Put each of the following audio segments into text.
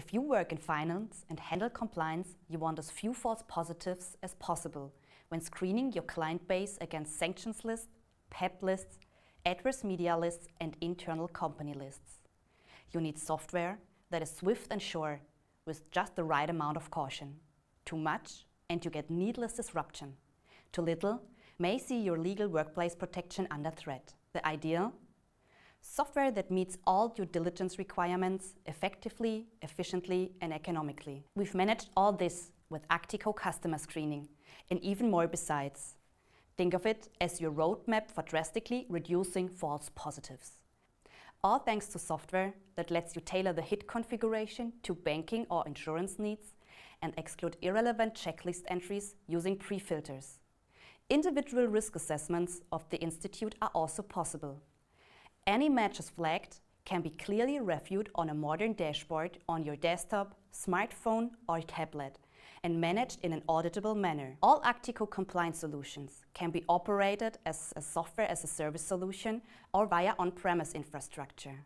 If you work in finance and handle compliance, you want as few false positives as possible when screening your client base against sanctions lists, PEP lists, adverse media lists, and internal company lists. You need software that is swift and sure, with just the right amount of caution. Too much, and you get needless disruption. Too little may see your legal workplace protection under threat. The ideal? Software that meets all due diligence requirements effectively, efficiently, and economically. We've managed all this with ACTICO Customer Screening, and even more besides. Think of it as your roadmap for drastically reducing false positives. All thanks to software that lets you tailor the hit configuration to banking or insurance needs and exclude irrelevant checklist entries using prefilters. Individual risk assessments of the institute are also possible. Any matches flagged can be clearly reviewed on a modern dashboard on your desktop, smartphone, or tablet and managed in an auditable manner. All ACTICO compliance solutions can be operated as a software as a service solution or via on-premise infrastructure.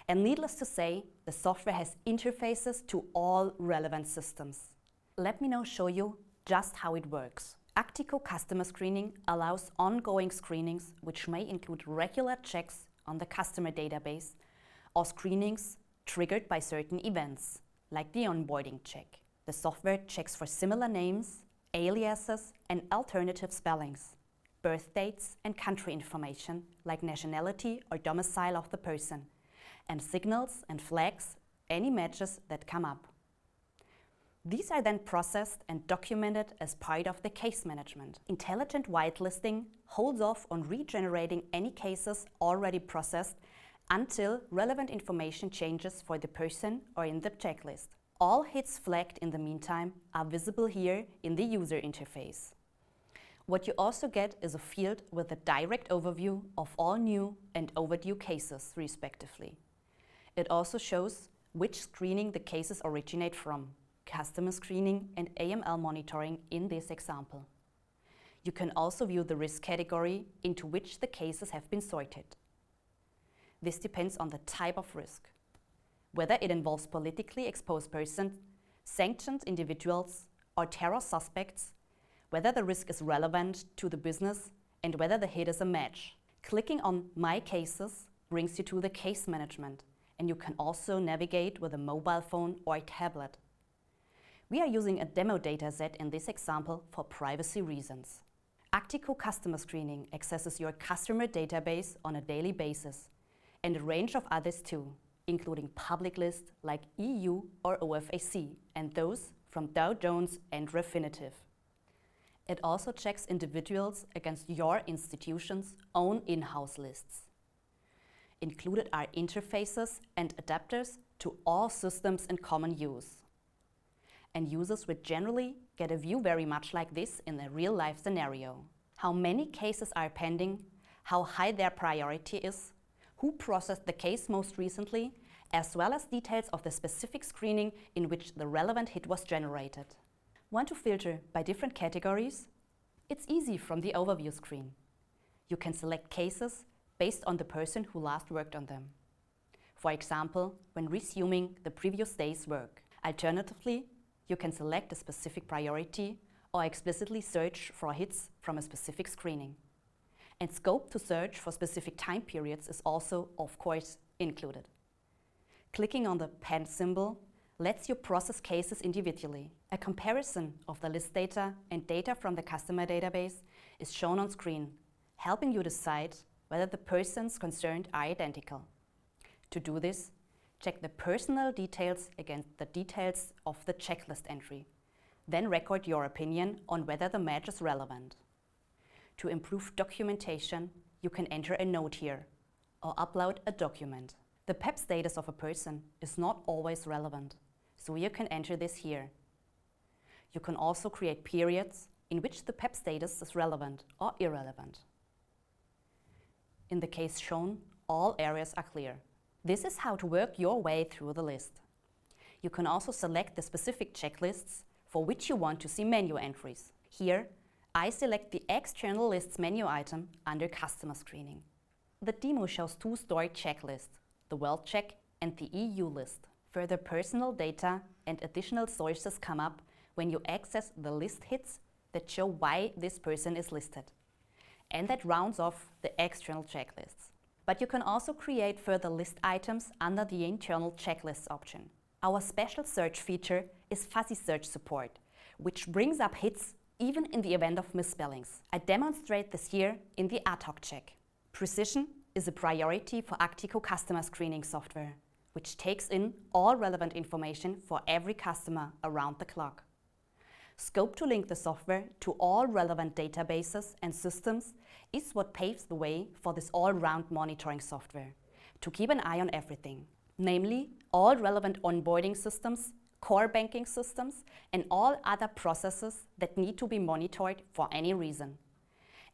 And needless to say, the software has interfaces to all relevant systems. Let me now show you just how it works. ACTICO Customer Screening allows ongoing screenings, which may include regular checks on the customer database or screenings triggered by certain events, like the onboarding check. The software checks for similar names, aliases, and alternative spellings, birth dates and country information like nationality or domicile of the person, and signals and flags any matches that come up. These are then processed and documented as part of the case management. Intelligent whitelisting holds off on regenerating any cases already processed until relevant information changes for the person or in the checklist. All hits flagged in the meantime are visible here in the user interface. What you also get is a field with a direct overview of all new and overdue cases, respectively. It also shows which screening the cases originate from, customer screening and AML monitoring in this example. You can also view the risk category into which the cases have been sorted. This depends on the type of risk, whether it involves politically exposed persons, sanctioned individuals, or terror suspects, whether the risk is relevant to the business, and whether the hit is a match. Clicking on My Cases brings you to the case management, and you can also navigate with a mobile phone or a tablet. We are using a demo dataset in this example for privacy reasons. ACTICO Customer Screening accesses your customer database on a daily basis, and a range of others too, including public lists like EU or OFAC, and those from Dow Jones and Refinitiv. It also checks individuals against your institution's own in-house lists. Included are interfaces and adapters to all systems in common use. And users would generally get a view very much like this in a real-life scenario. How many cases are pending, how high their priority is, who processed the case most recently, as well as details of the specific screening in which the relevant hit was generated. Want to filter by different categories? It's easy from the overview screen. You can select cases based on the person who last worked on them. For example, when resuming the previous day's work. Alternatively, you can select a specific priority or explicitly search for hits from a specific screening. And scope to search for specific time periods is also, of course, included. Clicking on the pen symbol lets you process cases individually. A comparison of the list data and data from the customer database is shown on screen, helping you decide whether the persons concerned are identical. To do this, check the personal details against the details of the checklist entry. Then record your opinion on whether the match is relevant. To improve documentation, you can enter a note here or upload a document. The PEP status of a person is not always relevant, so you can enter this here. You can also create periods in which the PEP status is relevant or irrelevant. In the case shown, all areas are clear. This is how to work your way through the list. You can also select the specific checklists for which you want to see menu entries. Here, I select the External Lists menu item under Customer Screening. The demo shows two stored checklists, the World Check and the EU list. Further personal data and additional sources come up when you access the list hits that show why this person is listed. And that rounds off the external checklists. But you can also create further list items under the internal checklists option. Our special search feature is fuzzy search support, which brings up hits even in the event of misspellings. I demonstrate this here in the ad hoc check. Precision is a priority for ACTICO Customer Screening software, which takes in all relevant information for every customer around the clock. Scope to link the software to all relevant databases and systems is what paves the way for this all-round monitoring software, to keep an eye on everything, namely all relevant onboarding systems, core banking systems, and all other processes that need to be monitored for any reason.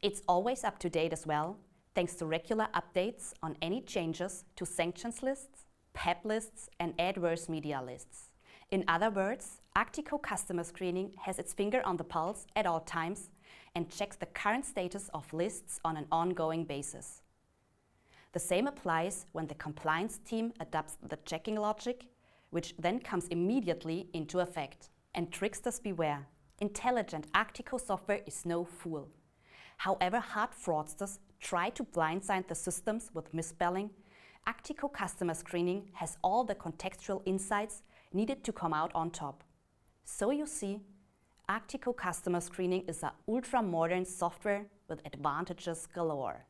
It's always up to date as well, thanks to regular updates on any changes to sanctions lists, PEP lists, and adverse media lists. In other words, ACTICO Customer Screening has its finger on the pulse at all times and checks the current status of lists on an ongoing basis. The same applies when the compliance team adopts the checking logic, which then comes immediately into effect. And tricksters beware, intelligent ACTICO software is no fool. However hard fraudsters try to blindside the systems with misspelling, ACTICO Customer Screening has all the contextual insights needed to come out on top. So you see, ACTICO Customer Screening is an ultra-modern software with advantages galore.